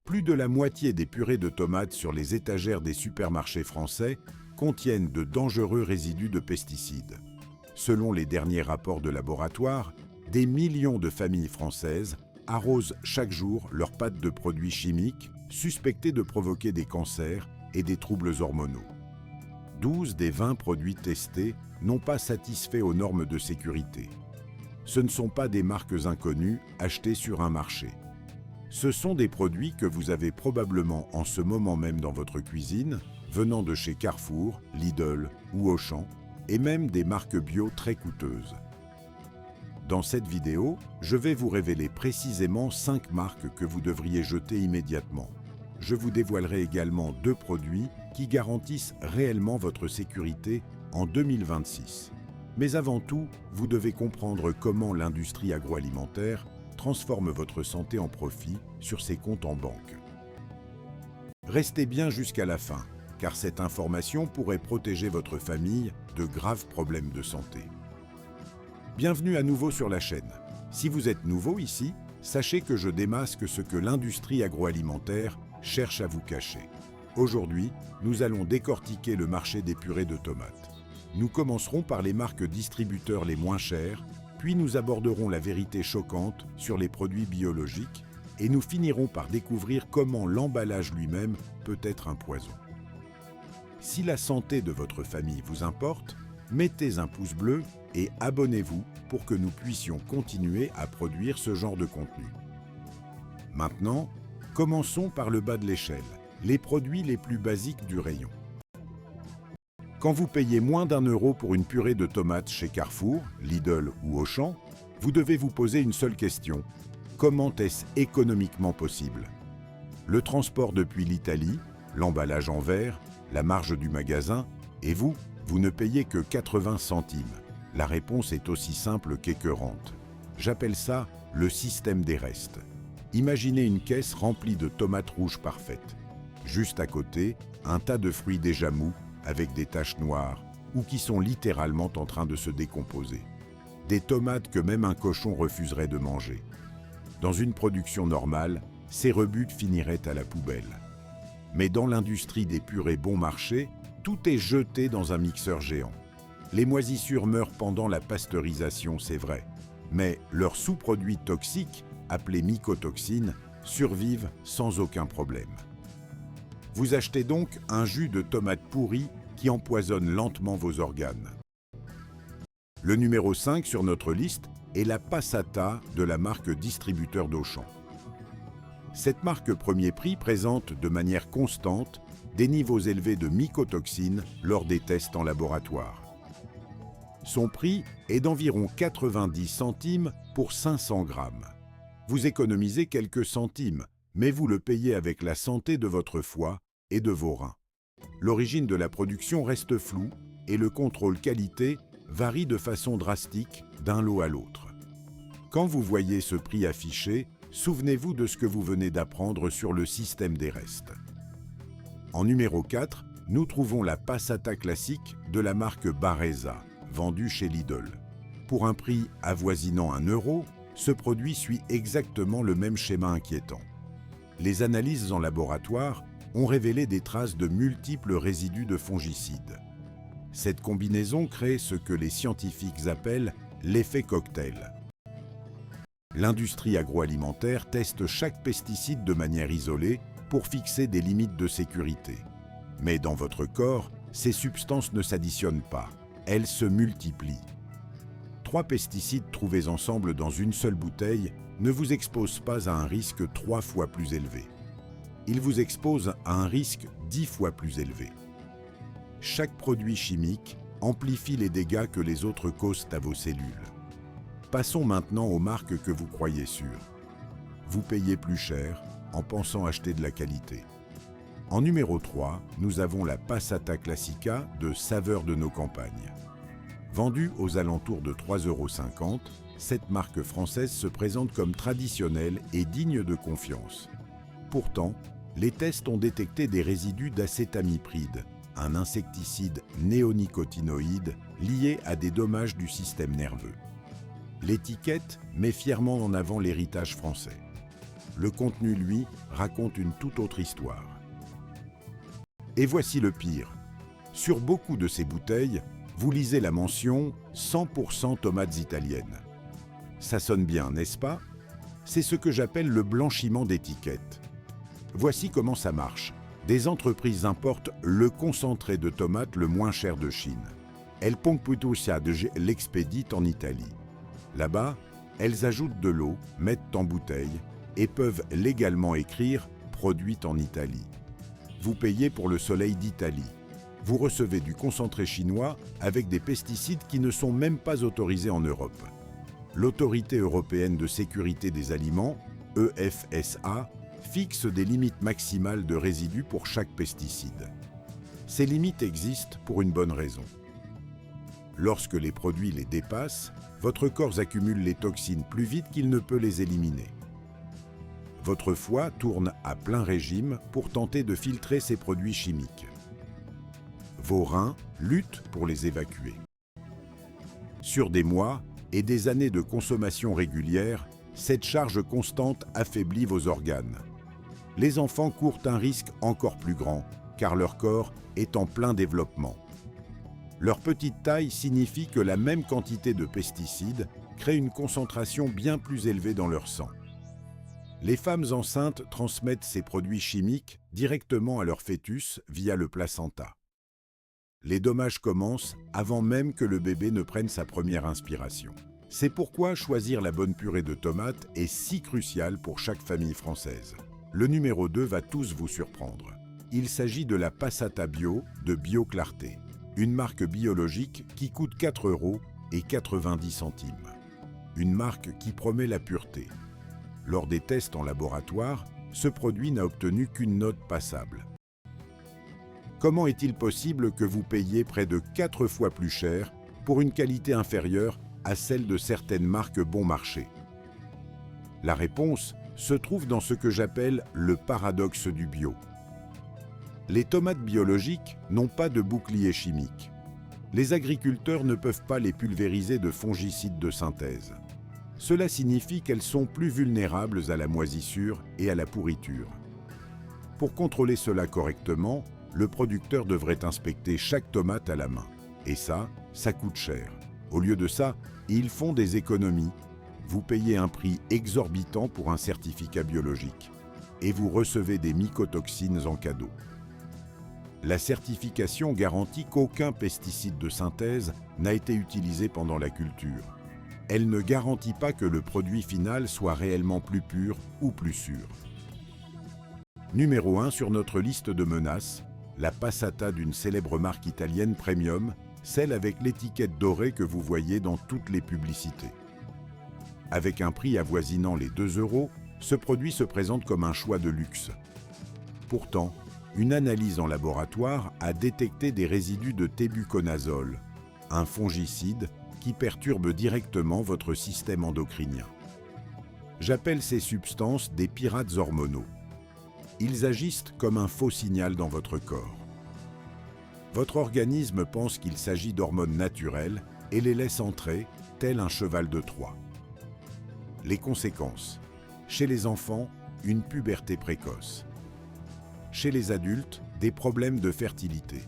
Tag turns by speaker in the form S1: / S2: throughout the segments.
S1: Plus de la moitié des purées de tomates sur les étagères des supermarchés français contiennent de dangereux résidus de pesticides. Selon les derniers rapports de laboratoire, des millions de familles françaises arrosent chaque jour leurs pâtes de produits chimiques suspectés de provoquer des cancers et des troubles hormonaux. 12 des 20 produits testés n'ont pas satisfait aux normes de sécurité. Ce ne sont pas des marques inconnues achetées sur un marché. Ce sont des produits que vous avez probablement en ce moment même dans votre cuisine, venant de chez Carrefour, Lidl ou Auchan, et même des marques bio très coûteuses. Dans cette vidéo, je vais vous révéler précisément 5 marques que vous devriez jeter immédiatement. Je vous dévoilerai également 2 produits qui garantissent réellement votre sécurité en 2026. Mais avant tout, vous devez comprendre comment l'industrie agroalimentaire transforme votre santé en profit sur ses comptes en banque. Restez bien jusqu'à la fin, car cette information pourrait protéger votre famille de graves problèmes de santé. Bienvenue à nouveau sur la chaîne. Si vous êtes nouveau ici, sachez que je démasque ce que l'industrie agroalimentaire cherche à vous cacher. Aujourd'hui, nous allons décortiquer le marché des purées de tomates. Nous commencerons par les marques distributeurs les moins chères, puis nous aborderons la vérité choquante sur les produits biologiques et nous finirons par découvrir comment l'emballage lui-même peut être un poison. Si la santé de votre famille vous importe, mettez un pouce bleu et abonnez-vous pour que nous puissions continuer à produire ce genre de contenu. Maintenant, commençons par le bas de l'échelle, les produits les plus basiques du rayon. Quand vous payez moins d'1 € pour une purée de tomates chez Carrefour, Lidl ou Auchan, vous devez vous poser une seule question. Comment est-ce économiquement possible? Le transport depuis l'Italie, l'emballage en verre, la marge du magasin, et vous ne payez que 80 centimes. La réponse est aussi simple qu'écœurante. J'appelle ça le système des restes. Imaginez une caisse remplie de tomates rouges parfaites. Juste à côté, un tas de fruits déjà mous, avec des taches noires, ou qui sont littéralement en train de se décomposer. Des tomates que même un cochon refuserait de manger. Dans une production normale, ces rebuts finiraient à la poubelle. Mais dans l'industrie des purées bon marché, tout est jeté dans un mixeur géant. Les moisissures meurent pendant la pasteurisation, c'est vrai, mais leurs sous-produits toxiques, appelés mycotoxines, survivent sans aucun problème. Vous achetez donc un jus de tomate pourrie qui empoisonne lentement vos organes. Le numéro 5 sur notre liste est la Passata de la marque distributeur d'Auchan. Cette marque premier prix présente de manière constante des niveaux élevés de mycotoxines lors des tests en laboratoire. Son prix est d'environ 90 centimes pour 500 grammes. Vous économisez quelques centimes, mais vous le payez avec la santé de votre foie et de vos reins. L'origine de la production reste floue et le contrôle qualité varie de façon drastique d'un lot à l'autre. Quand vous voyez ce prix affiché, souvenez-vous de ce que vous venez d'apprendre sur le système des restes. En numéro 4, nous trouvons la Passata classique de la marque Baresa, vendue chez Lidl. Pour un prix avoisinant 1 €, ce produit suit exactement le même schéma inquiétant. Les analyses en laboratoire ont révélé des traces de multiples résidus de fongicides. Cette combinaison crée ce que les scientifiques appellent l'effet cocktail. L'industrie agroalimentaire teste chaque pesticide de manière isolée pour fixer des limites de sécurité. Mais dans votre corps, ces substances ne s'additionnent pas, elles se multiplient. 3 pesticides trouvés ensemble dans une seule bouteille ne vous exposent pas à un risque 3 fois plus élevé. Ils vous exposent à un risque 10 fois plus élevé. Chaque produit chimique amplifie les dégâts que les autres causent à vos cellules. Passons maintenant aux marques que vous croyez sûres. Vous payez plus cher en pensant acheter de la qualité. En numéro 3, nous avons la Passata Classica de Saveurs de nos campagnes. Vendue aux alentours de 3,50 €, cette marque française se présente comme traditionnelle et digne de confiance. Pourtant, les tests ont détecté des résidus d'acétamipride, un insecticide néonicotinoïde lié à des dommages du système nerveux. L'étiquette met fièrement en avant l'héritage français. Le contenu, lui, raconte une toute autre histoire. Et voici le pire. Sur beaucoup de ces bouteilles, vous lisez la mention « 100% tomates italiennes ». Ça sonne bien, n'est-ce pas? C'est ce que j'appelle le blanchiment d'étiquette. Voici comment ça marche. Des entreprises importent le concentré de tomates le moins cher de Chine. Elles l'expéditent en Italie. Là-bas, elles ajoutent de l'eau, mettent en bouteille et peuvent légalement écrire « produite en Italie ». Vous payez pour le soleil d'Italie. Vous recevez du concentré chinois avec des pesticides qui ne sont même pas autorisés en Europe. L'Autorité européenne de sécurité des aliments, EFSA, fixe des limites maximales de résidus pour chaque pesticide. Ces limites existent pour une bonne raison. Lorsque les produits les dépassent, votre corps accumule les toxines plus vite qu'il ne peut les éliminer. Votre foie tourne à plein régime pour tenter de filtrer ces produits chimiques. Vos reins luttent pour les évacuer. Sur des mois et des années de consommation régulière, cette charge constante affaiblit vos organes. Les enfants courent un risque encore plus grand, car leur corps est en plein développement. Leur petite taille signifie que la même quantité de pesticides crée une concentration bien plus élevée dans leur sang. Les femmes enceintes transmettent ces produits chimiques directement à leur fœtus via le placenta. Les dommages commencent avant même que le bébé ne prenne sa première inspiration. C'est pourquoi choisir la bonne purée de tomates est si crucial pour chaque famille française. Le numéro 2 va tous vous surprendre. Il s'agit de la Passata Bio de Bio Clarté, une marque biologique qui coûte 4,90 €. Une marque qui promet la pureté. Lors des tests en laboratoire, ce produit n'a obtenu qu'une note passable. Comment est-il possible que vous payiez près de 4 fois plus cher pour une qualité inférieure à celle de certaines marques bon marché? La réponse se trouve dans ce que j'appelle le paradoxe du bio. Les tomates biologiques n'ont pas de bouclier chimique. Les agriculteurs ne peuvent pas les pulvériser de fongicides de synthèse. Cela signifie qu'elles sont plus vulnérables à la moisissure et à la pourriture. Pour contrôler cela correctement, le producteur devrait inspecter chaque tomate à la main. Et ça coûte cher. Au lieu de ça, ils font des économies. Vous payez un prix exorbitant pour un certificat biologique et vous recevez des mycotoxines en cadeau. La certification garantit qu'aucun pesticide de synthèse n'a été utilisé pendant la culture. Elle ne garantit pas que le produit final soit réellement plus pur ou plus sûr. Numéro 1 sur notre liste de menaces, la passata d'une célèbre marque italienne premium, celle avec l'étiquette dorée que vous voyez dans toutes les publicités. Avec un prix avoisinant les 2 €, ce produit se présente comme un choix de luxe. Pourtant, une analyse en laboratoire a détecté des résidus de tébuconazole, un fongicide qui perturbe directement votre système endocrinien. J'appelle ces substances des pirates hormonaux. Ils agissent comme un faux signal dans votre corps. Votre organisme pense qu'il s'agit d'hormones naturelles et les laisse entrer, tel un cheval de Troie. Les conséquences. Chez les enfants, une puberté précoce. Chez les adultes, des problèmes de fertilité.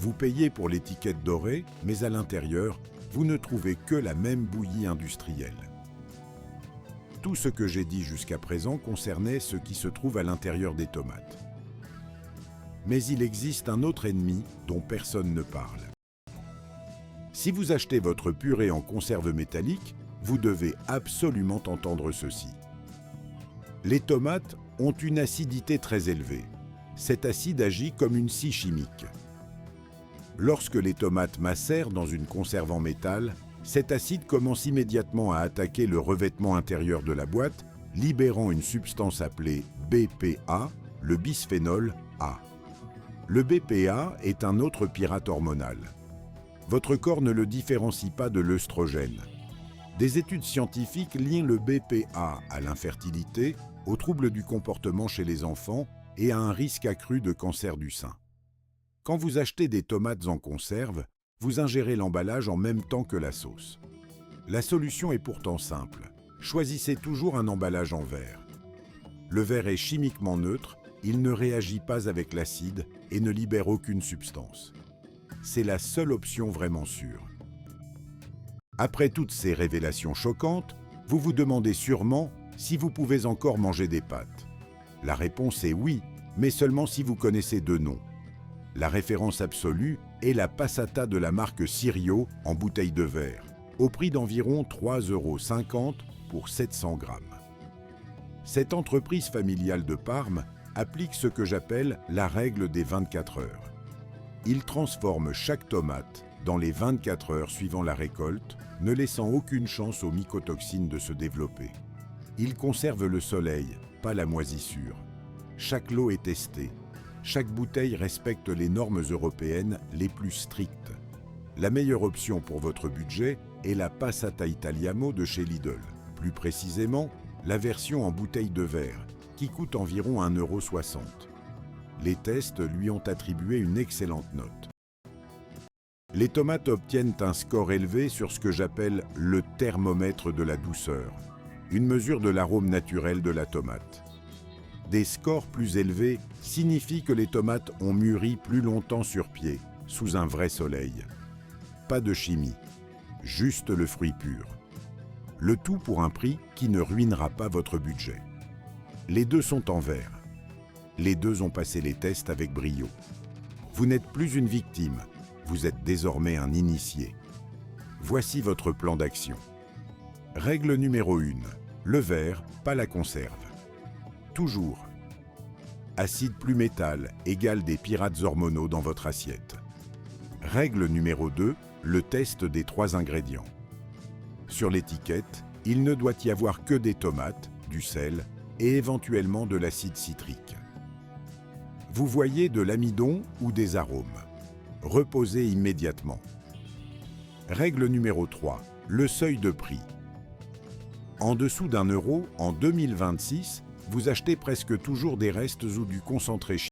S1: Vous payez pour l'étiquette dorée, mais à l'intérieur, vous ne trouvez que la même bouillie industrielle. Tout ce que j'ai dit jusqu'à présent concernait ce qui se trouve à l'intérieur des tomates. Mais il existe un autre ennemi dont personne ne parle. Si vous achetez votre purée en conserve métallique, vous devez absolument entendre ceci. Les tomates ont une acidité très élevée. Cet acide agit comme une scie chimique. Lorsque les tomates macèrent dans une conserve en métal, cet acide commence immédiatement à attaquer le revêtement intérieur de la boîte, libérant une substance appelée BPA, le bisphénol A. Le BPA est un autre pirate hormonal. Votre corps ne le différencie pas de l'œstrogène. Des études scientifiques lient le BPA à l'infertilité, aux troubles du comportement chez les enfants et à un risque accru de cancer du sein. Quand vous achetez des tomates en conserve, vous ingérez l'emballage en même temps que la sauce. La solution est pourtant simple. choisissez toujours un emballage en verre. Le verre est chimiquement neutre, il ne réagit pas avec l'acide et ne libère aucune substance. C'est la seule option vraiment sûre. Après toutes ces révélations choquantes, vous vous demandez sûrement si vous pouvez encore manger des pâtes. La réponse est oui, mais seulement si vous connaissez deux noms. La référence absolue est la passata de la marque Sirio en bouteille de verre, au prix d'environ 3,50 € pour 700 grammes. Cette entreprise familiale de Parme applique ce que j'appelle la règle des 24 heures. Il transforme chaque tomate dans les 24 heures suivant la récolte, ne laissant aucune chance aux mycotoxines de se développer. Il conserve le soleil, pas la moisissure. Chaque lot est testé. Chaque bouteille respecte les normes européennes les plus strictes. La meilleure option pour votre budget est la Passata Italiano de chez Lidl. Plus précisément, la version en bouteille de verre, qui coûte environ 1,60 €. Les tests lui ont attribué une excellente note. Les tomates obtiennent un score élevé sur ce que j'appelle le thermomètre de la douceur, une mesure de l'arôme naturel de la tomate. Des scores plus élevés signifient que les tomates ont mûri plus longtemps sur pied, sous un vrai soleil. Pas de chimie, juste le fruit pur. Le tout pour un prix qui ne ruinera pas votre budget. Les deux sont en verre. Les deux ont passé les tests avec brio. Vous n'êtes plus une victime, vous êtes désormais un initié. Voici votre plan d'action. Règle numéro 1. Le verre, pas la conserve. Toujours. Acide plus métal égale des pirates hormonaux dans votre assiette. Règle numéro 2. Le test des 3 ingrédients. Sur l'étiquette, il ne doit y avoir que des tomates, du sel et éventuellement de l'acide citrique. Vous voyez de l'amidon ou des arômes. Reposez immédiatement. Règle numéro 3. Le seuil de prix. En dessous d'1 € en 2026, vous achetez presque toujours des restes ou du concentré chimique.